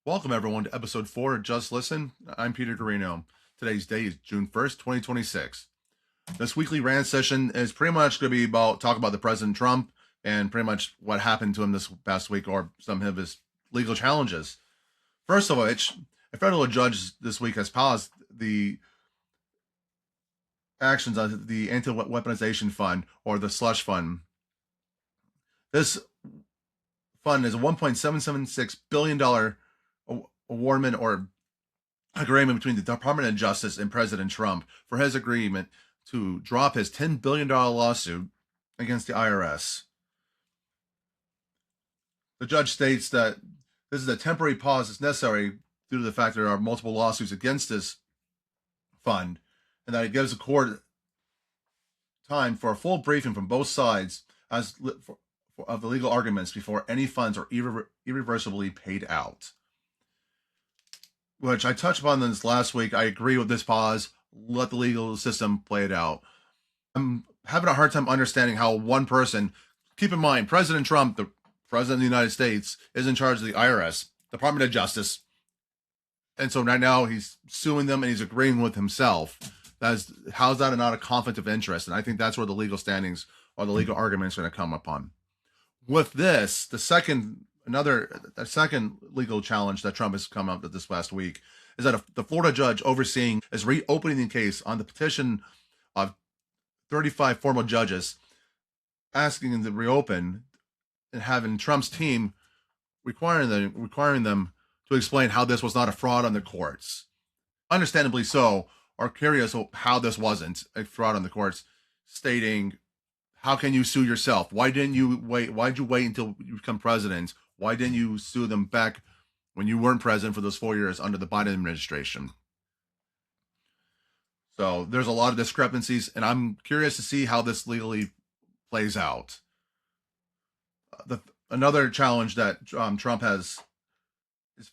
Welcome, everyone, to episode 4 of Just Listen. I'm Peter Garino. Today's date is June 1st, 2026. This weekly rant session is pretty much going to be about talk about the President Trump and pretty much what happened to him this past week or some of his legal challenges. First of which, a federal judge this week has paused the actions of the Anti-Weaponization Fund or the Slush Fund. This fund is a $1.776 billion awardment or agreement between the Department of Justice and President Trump for his agreement to drop his $10 billion lawsuit against the IRS. The judge states that this is a temporary pause that's necessary due to the fact that there are multiple lawsuits against this fund, and that it gives the court time for a full briefing from both sides of the legal arguments before any funds are irreversibly paid out. Which I touched upon this last week. I agree with this pause. Let the legal system play it out. I'm having a hard time understanding how one person, keep in mind, President Trump, the President of the United States, is in charge of the IRS, Department of Justice. And so right now he's suing them and he's agreeing with himself. How's that not a conflict of interest? And I think that's where the legal standings or the legal arguments are going to come upon. With this, the second legal challenge that Trump has come up with this last week is that the Florida judge overseeing is reopening the case on the petition of 35 former judges asking them to reopen and having Trump's team requiring them to explain how this was not a fraud on the courts. Understandably so, are curious how this wasn't a fraud on the courts, stating, how can you sue yourself? Why didn't you wait? Why'd you wait until you become president? Why didn't you sue them back when you weren't president for those 4 years under the Biden administration? So there's a lot of discrepancies, and I'm curious to see how this legally plays out. Another challenge that Trump is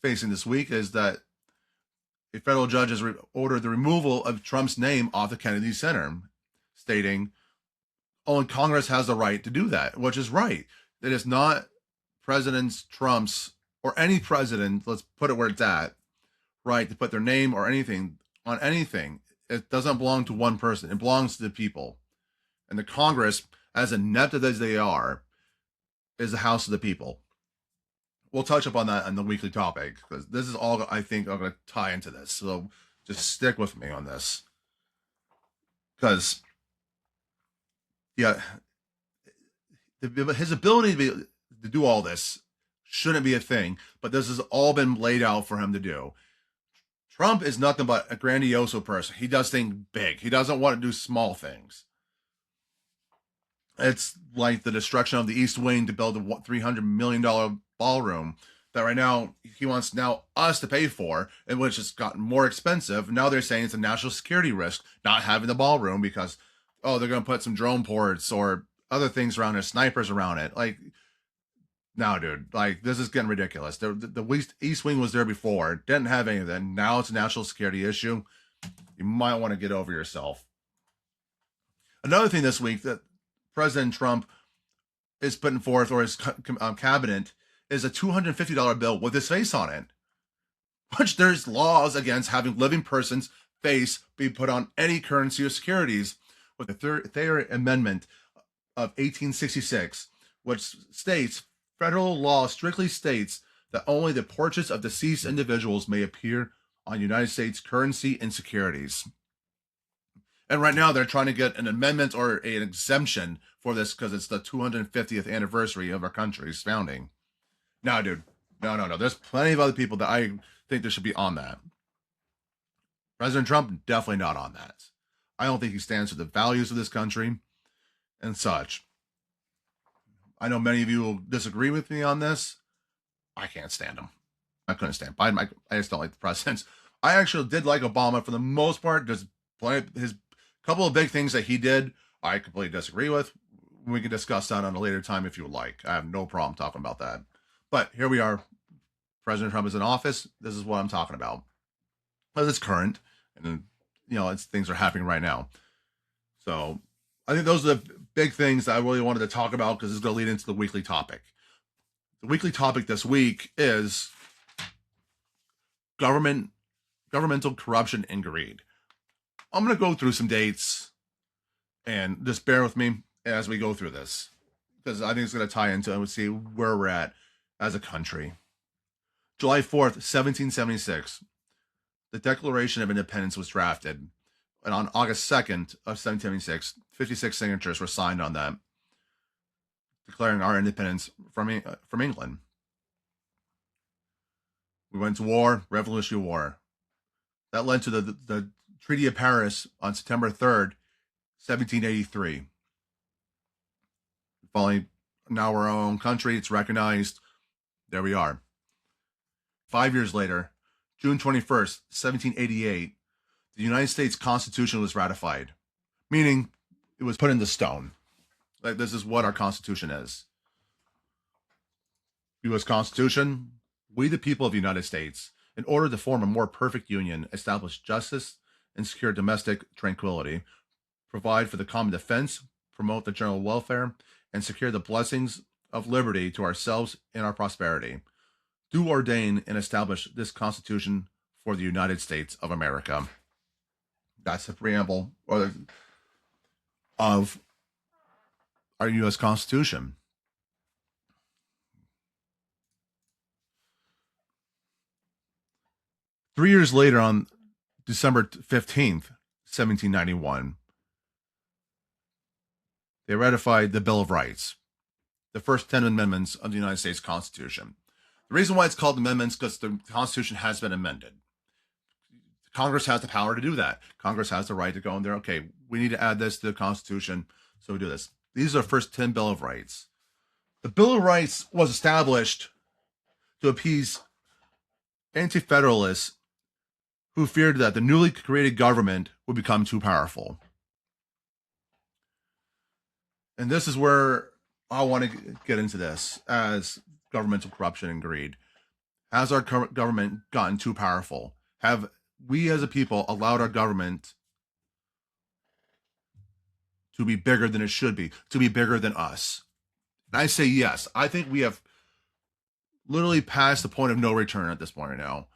facing this week is that a federal judge has ordered the removal of Trump's name off the Kennedy Center, stating only Congress has the right to do that, which is right. It is not President Trump's or any president, let's put it where it's at, right to put their name or anything on anything. It doesn't belong to one person. It belongs to the people. And the Congress, as inept as they are, is the House of the people. We'll touch upon that on the weekly topic because this is all I think are going to tie into this. So just stick with me on this. Because, yeah, his ability to do all this shouldn't be a thing, but this has all been laid out for him to do. Trump is nothing but a grandiose person. He does things big. He doesn't want to do small things. It's like the destruction of the East Wing to build a $300 million ballroom that right now he wants us to pay for, and which has gotten more expensive. Now they're saying it's a national security risk not having the ballroom because, they're going to put some drone ports or other things around it, snipers around it. Like, no, dude, like this is getting ridiculous. The East Wing was there before, didn't have any of that. Now it's a national security issue. You might want to get over yourself. Another thing this week that President Trump is putting forth, or his cabinet, is a $250 bill with his face on it, which there's laws against having living person's face be put on any currency or securities with the Third Amendment of 1866, which states federal law strictly states that only the portraits of deceased individuals may appear on United States currency and securities. And right now they're trying to get an amendment or an exemption for this because it's the 250th anniversary of our country's founding. No, dude. No. There's plenty of other people that I think there should be on that. President Trump, definitely not on that. I don't think he stands for the values of this country and such. I know many of you will disagree with me on this. I can't stand him. I couldn't stand Biden. I just don't like the presidents. I actually did like Obama for the most part. There's plenty of his couple of big things that he did I completely disagree with. We can discuss that on a later time if you would like. I have no problem talking about that. But here we are. President Trump is in office. This is what I'm talking about. But it's current. And, things are happening right now. So I think those are the big things that I really wanted to talk about because this is going to lead into the weekly topic. The weekly topic this week is governmental corruption and greed. I'm going to go through some dates and just bear with me as we go through this, because I think it's going to tie into and we'll see where we're at as a country. July 4th, 1776, the Declaration of Independence was drafted. And on August 2nd of 1776, 56 signatures were signed on that, declaring our independence from England. We went to war, Revolutionary War. That led to the Treaty of Paris on September 3rd, 1783. Finally, now we're our own country. It's recognized. There we are. 5 years later, June 21st, 1788, the United States Constitution was ratified, meaning it was put into stone. Like, this is what our Constitution is. U.S. Constitution, we the people of the United States, in order to form a more perfect union, establish justice and secure domestic tranquility, provide for the common defense, promote the general welfare, and secure the blessings of liberty to ourselves and our prosperity. Do ordain and establish this Constitution for the United States of America. That's the preamble of our U.S. Constitution. Three years later, on December 15th, 1791, they ratified the Bill of Rights, the first 10 amendments of the United States Constitution. The reason why it's called amendments is because the Constitution has been amended. Congress has the power to do that. Congress has the right to go in there, okay, we need to add this to the Constitution, so we do this. These are the first 10 Bill of Rights. The Bill of Rights was established to appease anti-federalists who feared that the newly created government would become too powerful. And this is where I want to get into this as governmental corruption and greed. Has our government gotten too powerful? Have we as a people allowed our government to be bigger than it should be, to be bigger than us? And I say yes. I think we have literally passed the point of no return at this point right now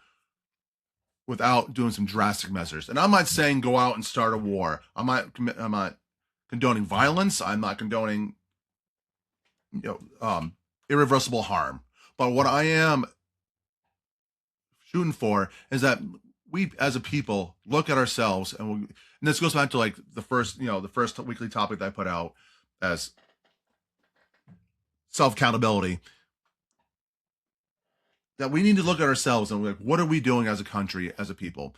without doing some drastic measures. And I'm not saying go out and start a war. I'm not condoning violence. I'm not condoning irreversible harm. But what I am shooting for is that we as a people look at ourselves, and this goes back to like the first weekly topic that I put out as self-accountability, that we need to look at ourselves and like, what are we doing as a country, as a people?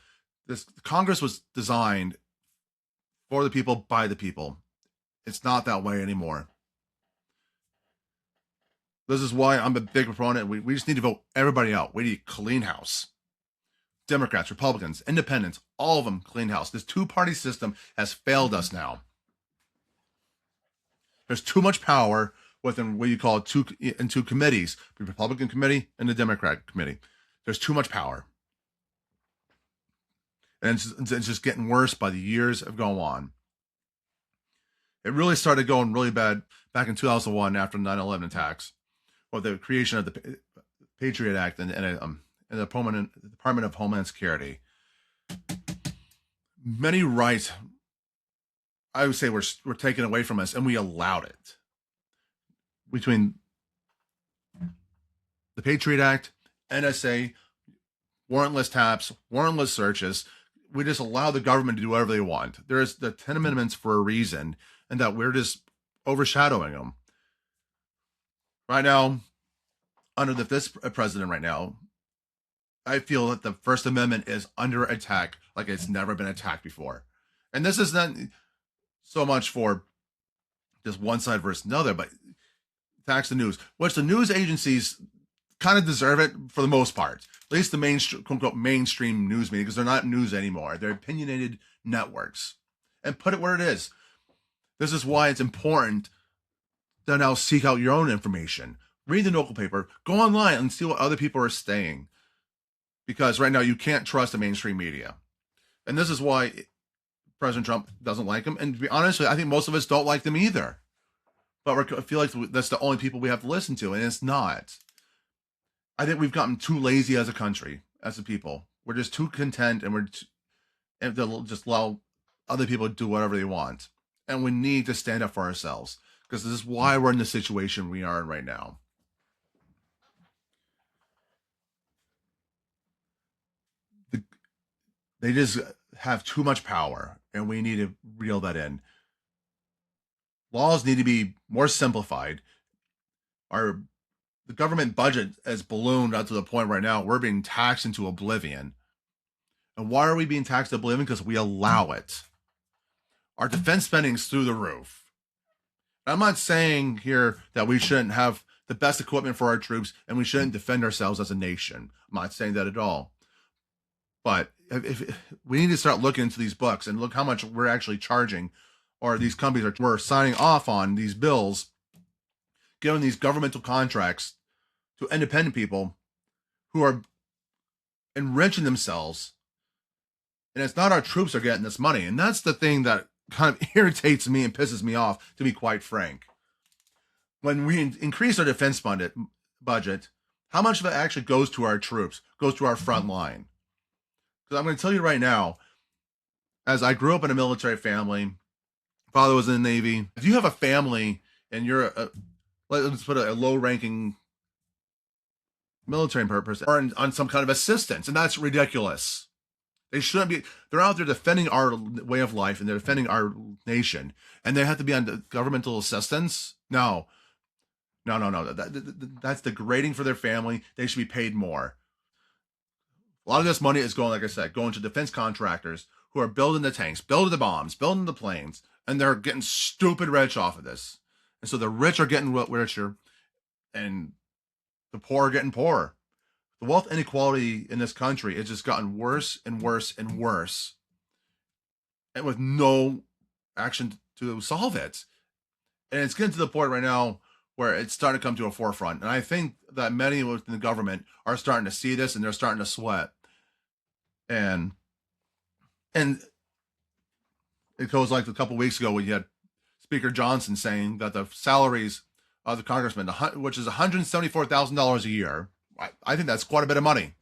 This Congress was designed for the people, by the people. It's not that way anymore. This is why I'm a big proponent. We just need to vote everybody out. We need a clean house. Democrats, Republicans, Independents, all of them clean house. This two-party system has failed us now. There's too much power within what you call two committees, the Republican committee and the Democrat committee. There's too much power. And it's just getting worse by the years of going on. It really started going really bad back in 2001 after the 9/11 attacks, or the creation of the Patriot Act and the Department of Homeland Security. Many rights, I would say, were taken away from us, and we allowed it. Between the Patriot Act, NSA, warrantless taps, warrantless searches, we just allow the government to do whatever they want. There's the 10 amendments for a reason, and that we're just overshadowing them. Right now, under this president right now, I feel that the First Amendment is under attack like it's never been attacked before. And this is not so much for just one side versus another, but attacks the news, which the news agencies kind of deserve it for the most part. At least the mainstream, quote unquote, mainstream news media, because they're not news anymore. They're opinionated networks. And put it where it is. This is why it's important to now seek out your own information. Read the local paper. Go online and see what other people are saying. Because right now you can't trust the mainstream media. And this is why President Trump doesn't like him. And to be honest, I think most of us don't like them either. But I feel like that's the only people we have to listen to. And it's not. I think we've gotten too lazy as a country, as a people. We're just too content, and they'll just allow other people to do whatever they want. And we need to stand up for ourselves, because this is why we're in the situation we are in right now. The, they just have too much power, and we need to reel that in. Laws need to be more simplified. Our The government budget has ballooned out to the point right now we're being taxed into oblivion. And why are we being taxed to oblivion? Because we allow it. Our defense spending's through the roof. I'm not saying here that we shouldn't have the best equipment for our troops and we shouldn't defend ourselves as a nation. I'm not saying that at all. But if we need to start looking into these books and look how much we're actually charging, or these companies we're signing off on these bills, giving these governmental contracts to independent people who are enriching themselves. And it's not our troops are getting this money. And that's the thing that kind of irritates me and pisses me off, to be quite frank. When we increase our defense budget, how much of it actually goes to our troops, goes to our front line? Because I'm going to tell you right now, as I grew up in a military family, father was in the Navy. If you have a family and you're let's put a low-ranking military person, or on some kind of assistance, and that's ridiculous. They shouldn't be. They're out there defending our way of life, and they're defending our nation, and they have to be on governmental assistance. No. That's degrading for their family. They should be paid more. A lot of this money is going, like I said, going to defense contractors who are building the tanks, building the bombs, building the planes, and they're getting stupid rich off of this. And so the rich are getting richer, and the poor are getting poorer. The wealth inequality in this country has just gotten worse and worse and worse, and with no action to solve it. And it's getting to the point right now where it's starting to come to a forefront. And I think that many within the government are starting to see this, and they're starting to sweat. And it goes like a couple weeks ago when you had Speaker Johnson saying that the salaries of the congressman, which is $174,000 a year, I think that's quite a bit of money.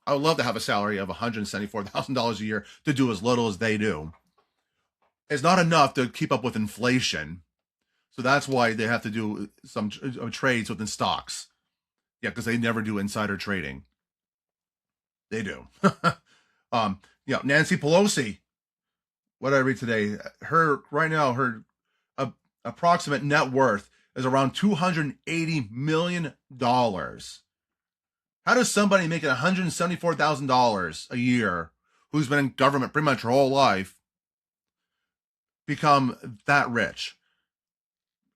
I would love to have a salary of $174,000 a year to do as little as they do. It's not enough to keep up with inflation. So that's why they have to do some trades within stocks. Yeah, because they never do insider trading. They do. Nancy Pelosi, what did I read today? Her approximate net worth is around $280 million. How does somebody making $174,000 a year, who's been in government pretty much her whole life, become that rich?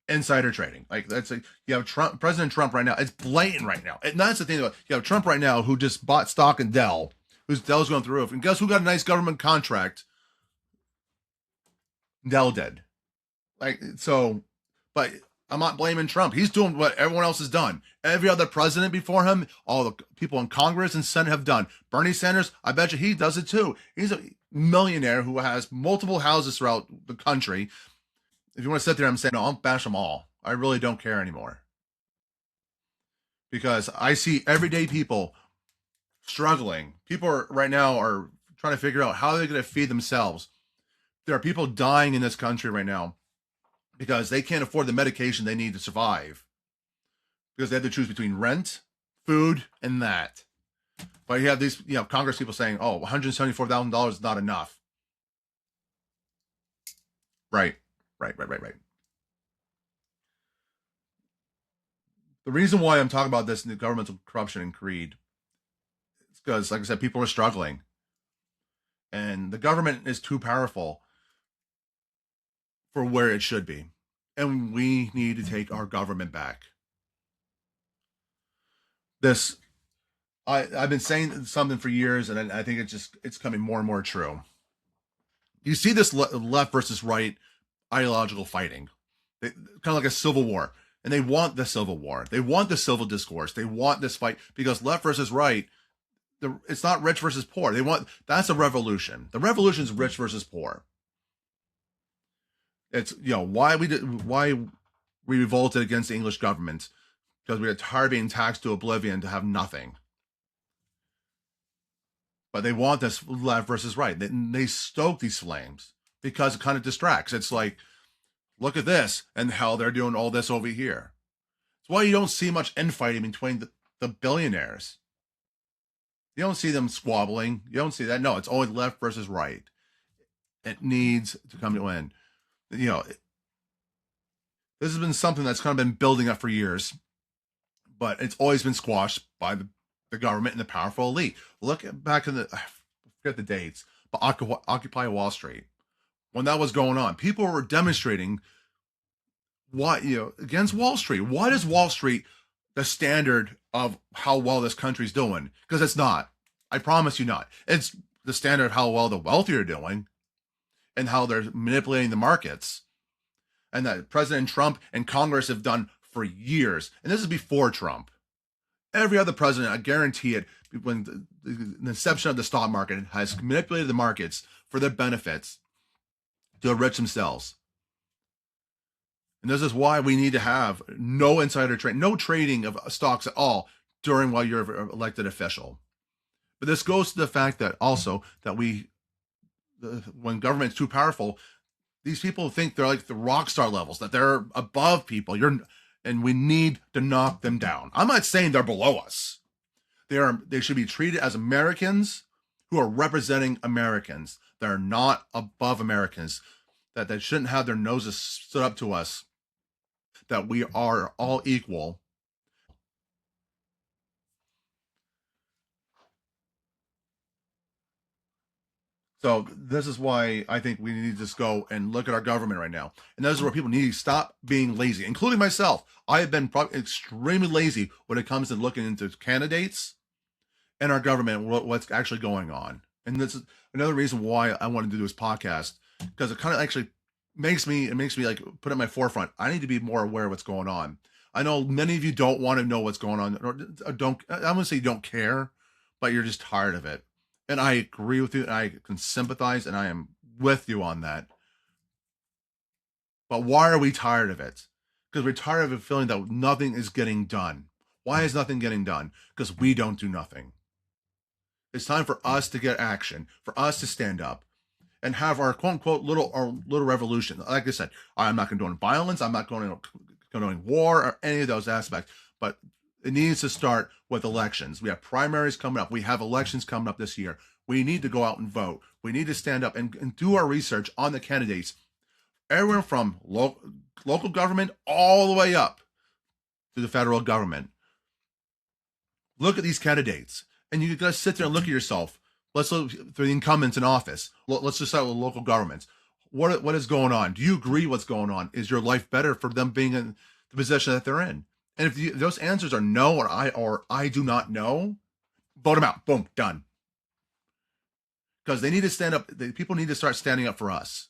Insider trading. Like, that's you have President Trump right now. It's blatant right now. And that's the thing about, you have Trump right now who just bought stock in Dell, whose Dell's going through the roof. And guess who got a nice government contract? Dell did. But I'm not blaming Trump. He's doing what everyone else has done. Every other president before him, all the people in Congress and Senate have done. Bernie Sanders, I bet you he does it too. He's a millionaire who has multiple houses throughout the country. If you want to sit there and say, no, I'll bash them all. I really don't care anymore. Because I see everyday people struggling. People right now are trying to figure out how they're going to feed themselves. There are people dying in this country right now because they can't afford the medication they need to survive. Because they have to choose between rent, food, and that. But you have these, Congress people saying, oh, $174,000 is not enough. Right. The reason why I'm talking about this in the governmental corruption and greed is because, like I said, people are struggling. And the government is too powerful for where it should be. And we need to take our government back. I've been saying something for years, and I think it's coming more and more true. You see this left versus right ideological fighting, kind of like a civil war, and they want the civil war. They want the civil discourse. They want this fight because left versus right, it's not rich versus poor. That's a revolution. The revolution is rich versus poor. It's why we revolted against the English government, because we are tired of being taxed to oblivion to have nothing. But they want this left versus right. They stoke these flames because it kind of distracts. It's like, look at this and how they're doing all this over here. It's why you don't see much infighting between the billionaires. You don't see them squabbling. You don't see that. No, it's always left versus right. It needs to come to an end. This has been something that's kind of been building up for years, but it's always been squashed by the government and the powerful elite. Look back in I forget the dates, but Occupy Wall Street. When that was going on, people were demonstrating against Wall Street. What is Wall Street the standard of how well this country's doing? Because it's not. I promise you not. It's the standard of how well the wealthy are doing and how they're manipulating the markets. And that President Trump and Congress have done for years. And this is before Trump. Every other president, I guarantee it, when the inception of the stock market has manipulated the markets for their benefits to enrich themselves. And this is why we need to have no insider trade, no trading of stocks at all during while you're an elected official. But this goes to the fact that also that when government's too powerful, these people think they're like the rock star levels, that they're above people. And we need to knock them down. I'm not saying they're below us. They should be treated as Americans who are representing Americans. They're not above Americans. That they shouldn't have their noses stood up to us. That we are all equal. So this is why I think we need to just go and look at our government right now. And this is where people need to stop being lazy, including myself. I have been extremely lazy when it comes to looking into candidates and our government, what's actually going on. And this is another reason why I wanted to do this podcast, because it kind of actually makes me like put it in my forefront. I need to be more aware of what's going on. I know many of you don't want to know what's going on, or don't. I wouldn't say you don't care, but you're just tired of it. And I agree with you, and I can sympathize, and I am with you on that. But why are we tired of it? Because we're tired of it feeling that nothing is getting done. Why is nothing getting done? Because we don't do nothing. It's time for us to get action, for us to stand up and have our quote unquote little revolution. Like I said, I'm not condoning violence. I'm not condoning war or any of those aspects. But it needs to start with elections. We have primaries coming up. We have elections coming up this year. We need to go out and vote. We need to stand up and do our research on the candidates. Everyone from local government all the way up to the federal government. Look at these candidates. And you got to sit there and look at yourself. Let's look for the incumbents in office. Let's just start with local governments. What is going on? Do you agree what's going on? Is your life better for them being in the position that they're in? And if those answers are no, or I do not know, vote them out. Boom, done. Because they need to stand up. People need to start standing up for us.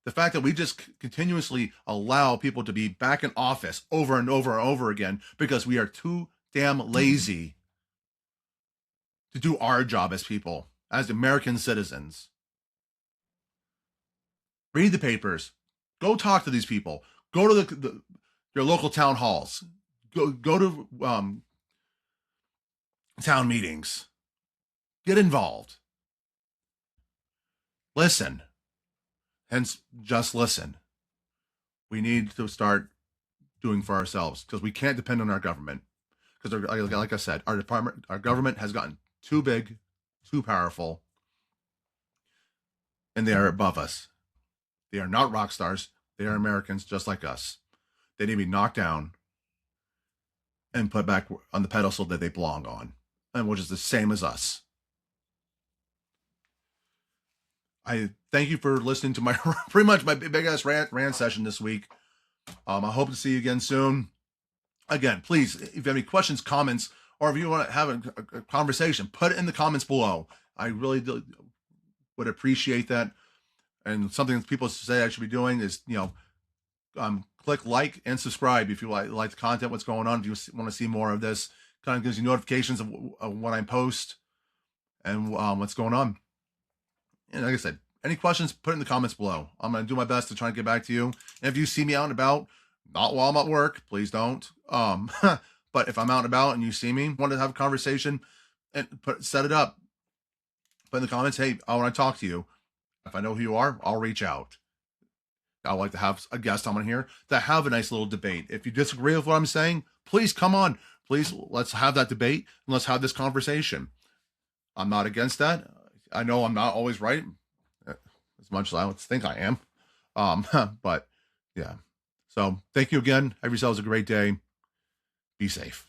The fact that we just continuously allow people to be back in office over and over and over again because we are too damn lazy to do our job as people, as American citizens. Read the papers. Go talk to these people. Go to your local town halls. Go to town meetings. Get involved. Listen. Hence, just listen. We need to start doing for ourselves because we can't depend on our government. Because, like I said, our government has gotten too big, too powerful, and they are above us. They are not rock stars. They are Americans just like us. They need to be knocked down and put back on the pedestal that they belong on, and which is the same as us. I thank you for listening to my pretty much my big ass rant session this week. I hope to see you again soon. Again, please, if you have any questions, comments, or if you want to have a conversation, put it in the comments below. I really would appreciate that. And something that people say I should be doing is, click like and subscribe if you like the content, what's going on. If you want to see more of this, kind of gives you notifications of when I post and what's going on. And like I said, any questions, put it in the comments below. I'm going to do my best to try and get back to you. And if you see me out and about, not while I'm at work, please don't. But if I'm out and about and you see me, want to have a conversation, and set it up. Put in the comments, hey, I want to talk to you. If I know who you are, I'll reach out. I would like to have a guest on here to have a nice little debate. If you disagree with what I'm saying, please come on. Please, let's have that debate and let's have this conversation. I'm not against that. I know I'm not always right, as much as I think I am. But yeah. So thank you again. Have yourselves a great day. Be safe.